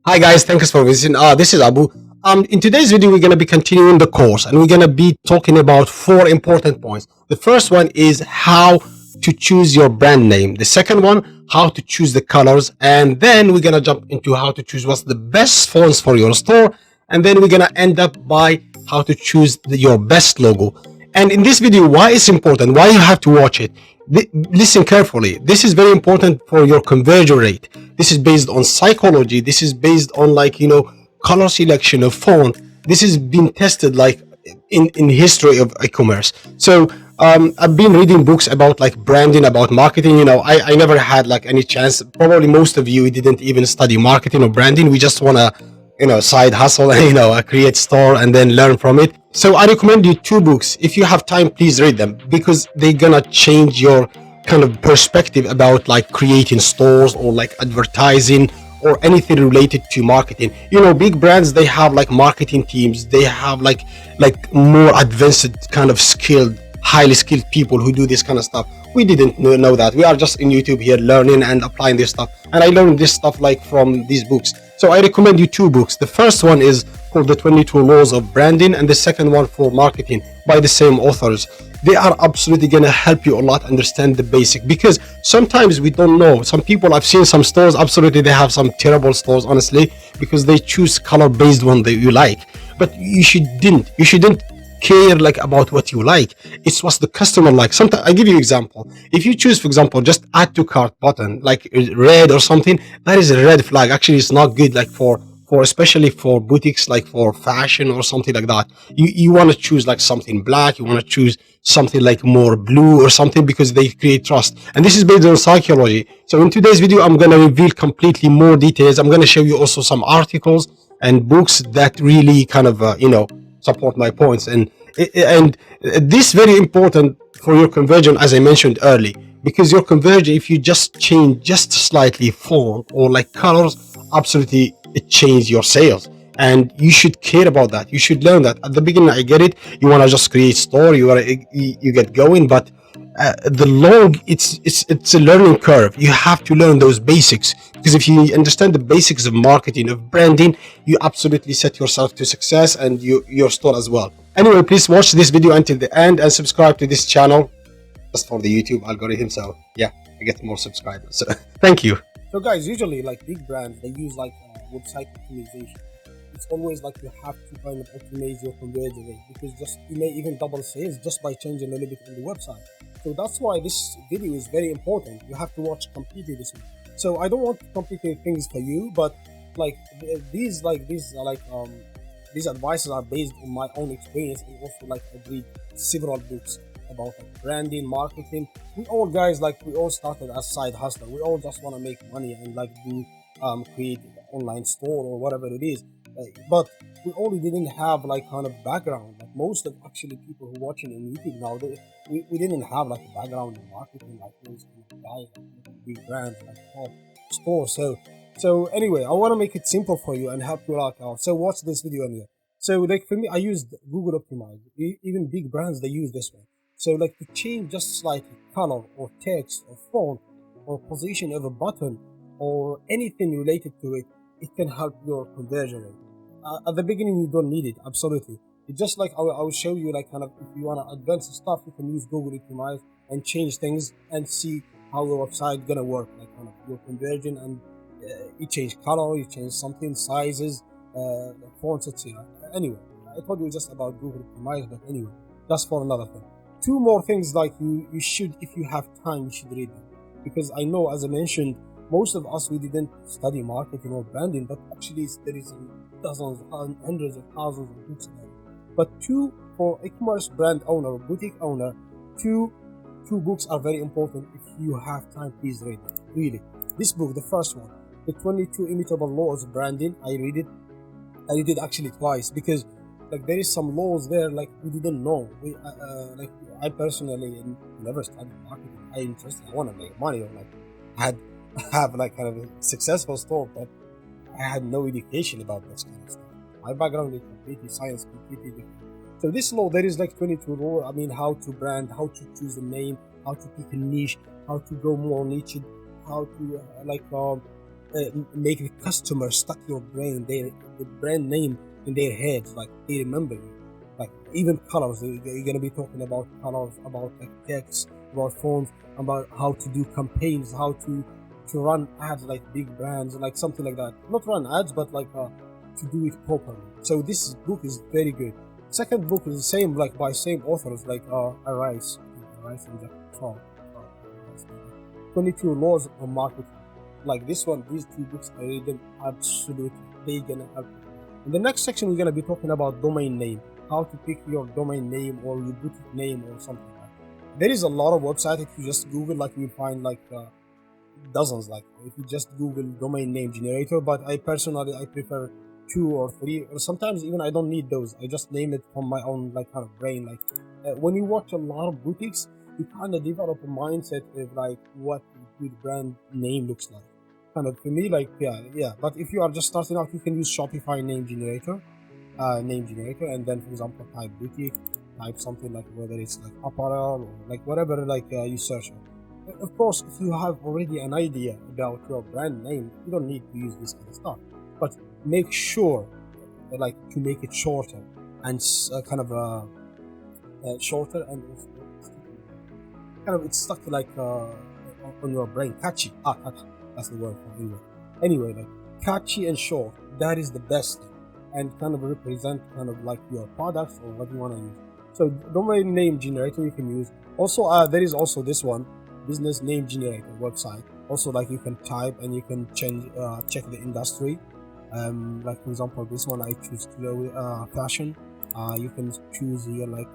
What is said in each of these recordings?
Hi guys, thanks for visiting. This is Abu. In today's video, we're gonna be continuing the course, and we're gonna be talking about four important points. The first one is how to choose your brand name. The second one, how to choose the colors, and then we're gonna jump into how to choose what's the best fonts for your store, and then we're gonna end up by how to choose your best logo. And in this video, why it's important, why you have to watch it. Listen carefully. This is very important for your conversion rate. This is based on psychology. This is based on color selection of font. This has been tested in history of e-commerce. So I've been reading books about like branding, about marketing. I never had like any chance. Probably most of you didn't even study marketing or branding. We just wanna side hustle and create store and then learn from it. So I recommend you two books. If you have time, please read them because they're gonna change your kind of perspective about like creating stores or like advertising or anything related to marketing. Big brands, they have like marketing teams. They have like more advanced kind of skilled, highly skilled people who do this kind of stuff. We didn't know that. We are just in YouTube here learning and applying this stuff. And I learned this stuff like from these books. So I recommend you two books. The first one is called The 22 Laws of Branding, and the second one for marketing by the same authors. They are absolutely going to help you a lot understand the basic, because sometimes we don't know. Some people, I've seen some stores, absolutely they have some terrible stores, honestly, because they choose color based one that you like. But you shouldn't care like about what you like. It's what the customer likes. Sometimes I give you example. If you choose, for example, just add to cart button like red or something, that is a red flag. Actually, it's not good. Like for especially for boutiques, like for fashion or something like that. You want to choose like something black. You want to choose something like more blue or something because they create trust. And this is based on psychology. So in today's video, I'm gonna reveal completely more details. I'm gonna show you also some articles and books that really kind of support my points. And this very important for your conversion, as I mentioned early, because your conversion, if you just change just slightly font or like colors, absolutely it changes your sales. And you should care about that. You should learn that. At the beginning, I get it. You want to just create store. You get going, but the long it's a learning curve. You have to learn those basics, because if you understand the basics of marketing, of branding, you absolutely set yourself to success, and your store as well. Anyway, please watch this video until the end and subscribe to this channel just for the YouTube algorithm. So yeah, I get more subscribers. So thank you. So guys, usually like big brands, they use website optimization. It's always like you have to kind of optimize your conversion rate, because just you may even double sales just by changing a little bit on the website. So that's why this video is very important. You have to watch completely this one. So I don't want to complicate things for you, but like these advices are based on my own experience, and also like I read several books about like branding, marketing. We all guys, like we all started as side hustler. We all just want to make money and like do create an online store or whatever it is. But we all didn't have like kind of background. Like most of actually people who watching on YouTube now, we didn't have like a background in marketing like those kind of guys, like big brands like top store. So anyway, I want to make it simple for you and help you out. So watch this video anyway. So like for me, I used Google Optimize. Even big brands, they use this one. So like to change just slightly color or text or font or position of a button or anything related to it, it can help your conversion rate. At the beginning, you don't need it, absolutely. It's just like I will show you like kind of if you want to advance stuff, you can use Google Optimize and change things and see how your website gonna work, like kind of your conversion, and you change color, you change something, sizes, fonts, etc. Anyway, I told you just about Google Optimize, but anyway, that's for another thing. Two more things like you should, if you have time, you should read them, because I know, as I mentioned, most of us we didn't study marketing or branding, but actually there is dozens and hundreds of thousands of books about it. But two, for e-commerce brand owner or boutique owner, two books are very important. If you have time, please read it. Really, this book, the first one, The 22 Immutable Laws of Branding, I read it actually twice, because like there is some laws there like we didn't know. Like I personally never studied marketing. I interested. I want to make money, or like had have like kind of a successful store, but I had no education about this kind of stuff. My background is completely science, completely different. So this law, there is like 22 law. I mean, how to brand, how to choose a name, how to pick a niche, how to go more niche, how to make the customer stuck your brain, their the brand name in their heads, like they remember you. Like even colors, you're gonna be talking about colors, about like text, about phones, about how to do campaigns, how to run ads like big brands, like something like that. Not run ads, but like to do it properly. So this book is very good. Second book is the same, like by same authors, like Arise and Jack Trump. 22 Laws of Marketing. Like this one, these two books, I read them absolutely. They gonna help you. In the next section, we're gonna be talking about domain name, how to pick your domain name or your boutique name or something like that. There is a lot of websites. If you just Google, like you'll find like dozens. Like if you just Google domain name generator, but I personally I prefer two or three, or sometimes even I don't need those. I just name it from my own like kind of brain. Like when you watch a lot of boutiques, you kind of develop a mindset of like what a good brand name looks like. Kind of for me, like yeah. But if you are just starting out, you can use Shopify name generator, and then for example type boutique, type something like whether it's like apparel or like whatever like you search on. Of course, if you have already an idea about your brand name, you don't need to use this kind of stuff. But make sure, like, to make it shorter and shorter and also kind of it's stuck like on your brain, catchy. Catchy. That's the word for English. Anyway, like catchy and short. That is the best thing, and kind of represent kind of like your products or what you want to use. So domain name generator you can use. Also, there is also this one, business name generator website. Also, like you can type and you can change, check the industry. Like for example, this one I choose fashion. You can choose here like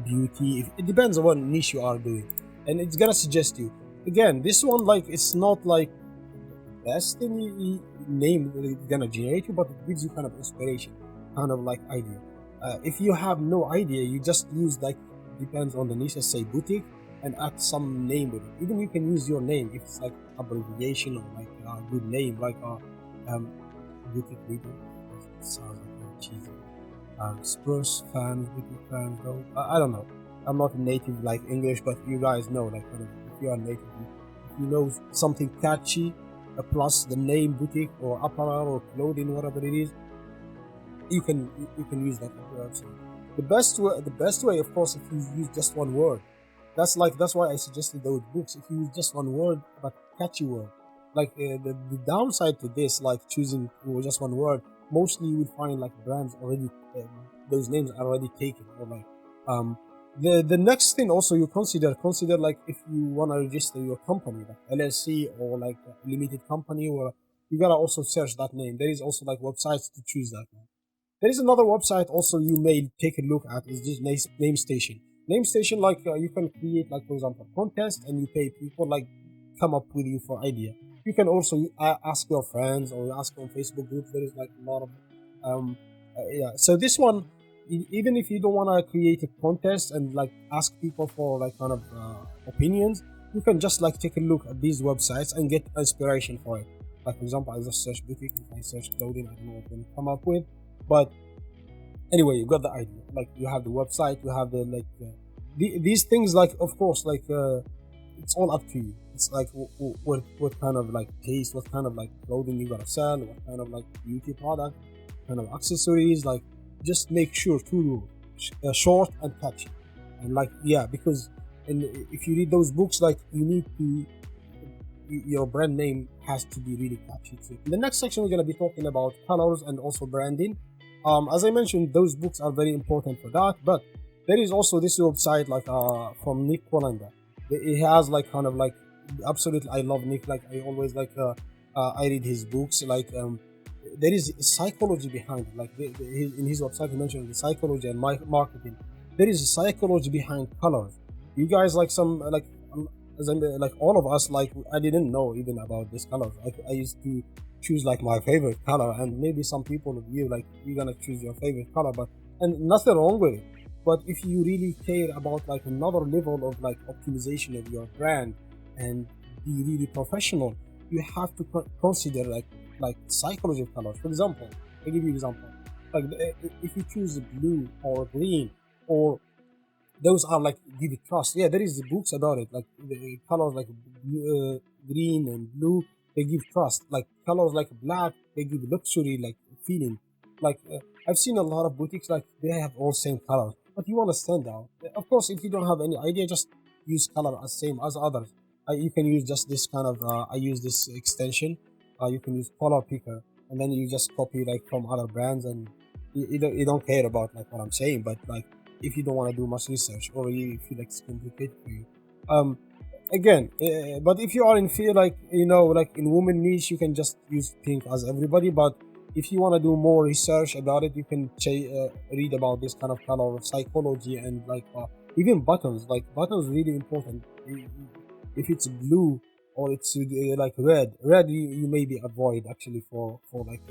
beauty. It depends on what niche you are doing, and it's gonna suggest you. Again, this one like it's not like the best thing name that it's gonna generate you, but it gives you kind of inspiration, kind of like idea. If you have no idea, you just use like depends on the niche. Let's say boutique, and add some name with it. Even you can use your name if it's like abbreviation or like a good name, like boutique video. It sounds like cheesy. Spurs fans, boutique fans. Though I don't know. I'm not a native like English, but you guys know like if you are native, if you know something catchy, plus the name boutique or apparel or clothing, whatever it is, you can use that website. The best way, of course, if you use just one word. That's why I suggested those books. If you use just one word, but catchy word, like the downside to this, like choosing just one word, mostly you will find like brands already, those names are already taken, or like the next thing also you consider like if you want to register your company, like LLC or like a limited company, or you gotta also search that name. There is also like websites to choose that name. There is another website also you may take a look at, is this NameStation. NameStation, like you can create like for example contest, and you pay people like come up with you for idea. You can also ask your friends or ask on Facebook groups. There is like a lot of yeah. So this one, even if you don't want to create a contest and like ask people for like kind of opinions, you can just like take a look at these websites and get inspiration for it. Like for example, I just search boutique. If I search clothing, I don't know what I'm gonna come up with, but anyway, you got the idea. Like you have the website, you have the like these things. Like of course, like it's all up to you. It's like what kind of like taste, what kind of like clothing you gotta sell, what kind of like beauty product, kind of accessories. Like just make sure two rules: short and catchy. And like yeah, because and if you read those books, like you need to your brand name has to be really catchy too. In the next section, we're gonna be talking about colors and also branding. As I mentioned, those books are very important for that, but there is also this website like from Nick Polanda. He has like kind of like absolutely, I love Nick. Like I always like I read his books. Like there is psychology behind it. Like in his website, he mentioned the psychology and marketing. There is a psychology behind colors. You guys like some like as in, like all of us, like I didn't know even about this colors. I used to choose like my favorite color, and maybe some people of you like you're gonna choose your favorite color, but and nothing wrong with it. But if you really care about like another level of like optimization of your brand and be really professional, you have to consider like psychology of colors. For example, I give you an example. Like if you choose blue or green, or those are like give it trust. Yeah, there is books about it, like the colors like blue, green and blue. they give trust. Like colors like black, they give luxury like feeling. Like I've seen a lot of boutiques like they have all same colors, but you want to stand out. Of course, if you don't have any idea, just use color as same as others. You can use just this kind of. I use this extension. You can use color picker, and then you just copy like from other brands, and you don't care about like what I'm saying. But like if you don't want to do much research or you feel like it's complicated for you, um, again, but if you are in fear like like in women niche, you can just use pink as everybody. But if you want to do more research about it, you can read about this kind of color psychology and like even buttons. Like buttons really important. If it's blue or it's like red you maybe avoid actually for like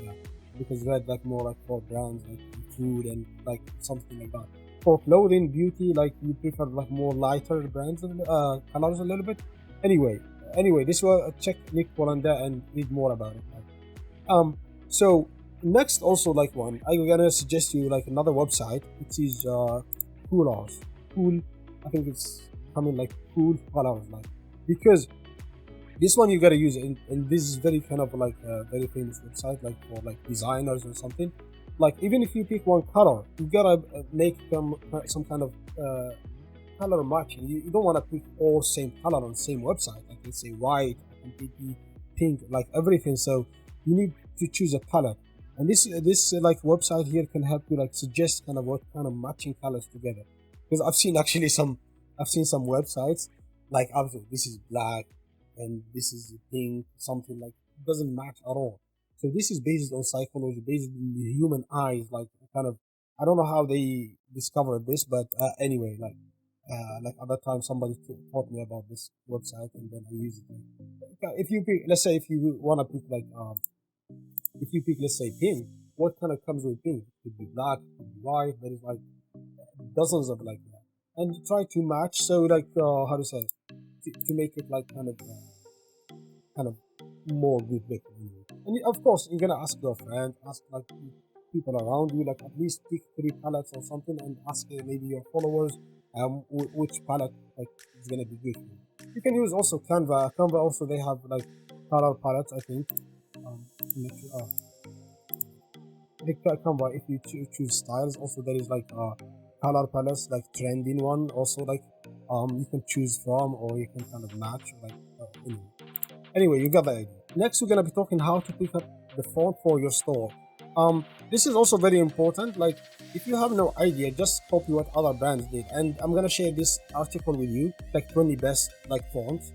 because red like more like for brands like food and like something like that. For clothing, beauty, like you prefer like more lighter brands, colors a little bit. Anyway, this was check Nick Polanda and read more about it. So next also like one, I'm gonna suggest you like another website. It is Coolors. Cool, I think it's coming like Cool Colors, like because this one you gotta use it, and this is very kind of like a very famous website like for like designers or something. Like even if you pick one color, you gotta make them some kind of color matching. You don't want to pick all same color on the same website. Like let's say white, completely pink, like everything. So you need to choose a palette, and this like website here can help you like suggest kind of what kind of matching colors together. Because I've seen some websites like obviously this is black and this is pink, something like doesn't match at all. So this is based on psychology, based on the human eyes, like kind of. I don't know how they discovered this, but anyway, like other time somebody taught me about this website, and then I use it. If you pick, let's say, if you want to pick like if you pick, let's say, pink, what kind of comes with pink? It could be black, it could be white. There is like dozens of like that, and try to match. So like how to say to make it like kind of more good looking. And of course, you're gonna ask your friend, ask like people around you, like at least pick 3 palettes or something, and ask maybe your followers which palette like is gonna be good for you. You can use also Canva. Canva also they have like color palettes, I think. Let you, Canva, if you choose styles, also there is like color palettes, like trending one. Also like you can choose from, or you can kind of match like anyway, you got the idea. Next, we're gonna be talking how to pick up the font for your store. This is also very important. Like, if you have no idea, just copy what other brands did. And I'm gonna share this article with you, like 20 best like fonts,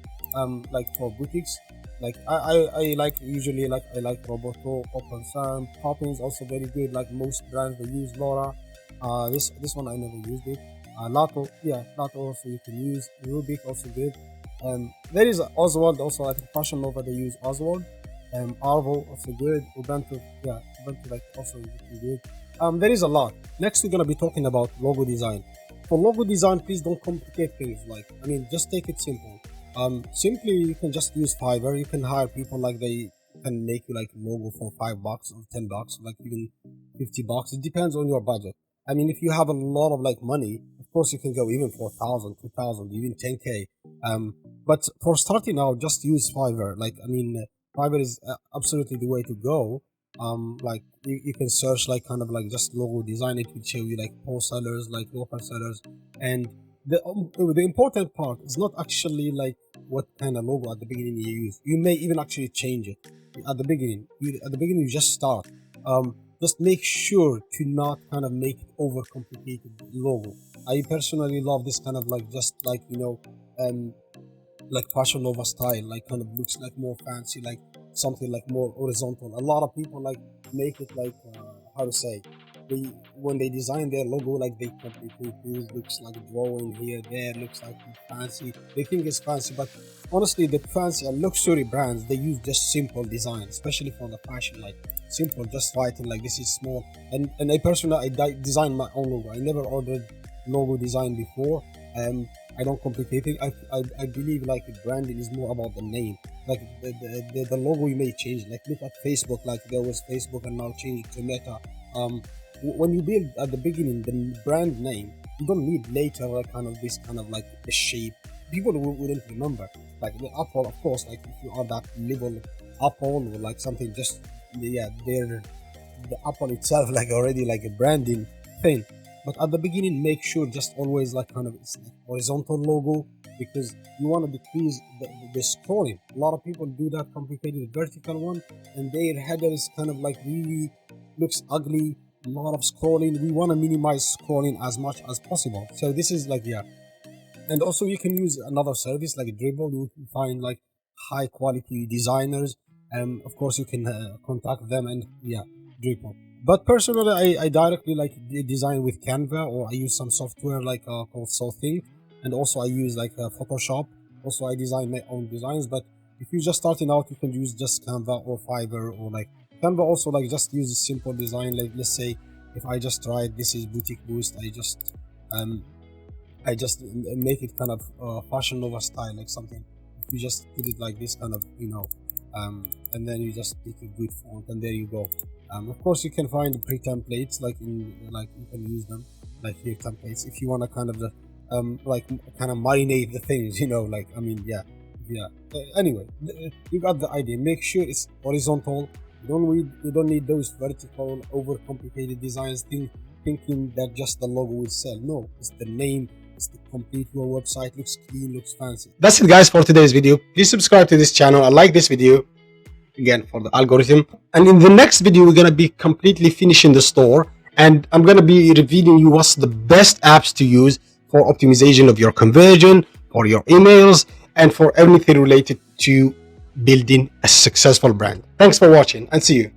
like for boutiques. Like I like usually like I like Roboto, Open Sun, Poppins also very good. Like most brands they use Laura. This one I never used it. Lato, yeah, Lato also you can use. Rubik also good. There is Oswald also. I think Fashion Nova they use Oswald. Arvo also good. Ubuntu, yeah, Ubuntu like also good. There is a lot. Next we're gonna be talking about logo design. For logo design, please don't complicate things. Like I mean, just take it simple. Simply you can just use Fiverr. You can hire people like they can make you like a logo for $5 or $10, like even $50. It depends on your budget. I mean, if you have a lot of like money, of course you can go even for 1,000, 2,000, even 10K. But for starting out, just use Fiverr. Like I mean, Fiverr is absolutely the way to go. Like you can search like kind of like just logo design. It will show you like pro sellers, like local sellers, and the important part is not actually like what kind of logo at the beginning you use. You may even actually change it at the beginning. At the beginning, you just start. Just make sure to not kind of make it overcomplicated logo. I personally love this kind of like just like like Fashion Nova style, like kind of looks like more fancy, like something like more horizontal. A lot of people like make it like how to say they when they design their logo, like they completely things looks like drawing here there, looks like fancy. They think it's fancy, but honestly, the fancy and luxury brands they use just simple design, especially for the fashion, like simple, just writing like this is small. And I personally design my own logo. I never ordered logo design before. I don't complicate it. I believe like branding is more about the name. Like the logo you may change. Like look at Facebook. Like there was Facebook and now change it to Meta. When you build at the beginning the brand name, you don't need later kind of this kind of like the shape. People wouldn't remember. Like the Apple, of course. Like if you are that level Apple or like something, just yeah, they're the Apple itself like already like a branding thing. But at the beginning, make sure just always like kind of it's like horizontal logo, because you want to decrease the scrolling. A lot of people do that complicated vertical one, and their header is kind of like really looks ugly. A lot of scrolling. We want to minimize scrolling as much as possible. So this is like, yeah. And also you can use another service like Dribble. You can find like high quality designers. Of course you can contact them, and yeah, Dribble. But personally, I directly like design with Canva, or I use some software like called SoulThink, and also I use like Photoshop. Also I design my own designs. But if you're just starting out, you can use just Canva or Fiverr, or like Canva also like just use a simple design. Like let's say if I just tried this is Boutique Boost, I just make it kind of Fashion Nova style, like something. If you just put it like this, kind of, and then you just pick a good font, and there you go. Of course, you can find pre-templates, like you can use them, like here templates, if you want to kind of like kind of marinate the things, like I mean, yeah. Anyway, you got the idea. Make sure it's horizontal. You don't need those vertical, overcomplicated designs. Thinking that just the logo will sell. No, it's the name. It's the complete your website. Looks clean, looks fancy. That's it, guys, for today's video. Please subscribe to this channel and like this video, again, for the algorithm. And in the next video, we're going to be completely finishing the store, and I'm going to be revealing you what's the best apps to use for optimization of your conversion, for your emails, and for everything related to building a successful brand. Thanks for watching, and see you.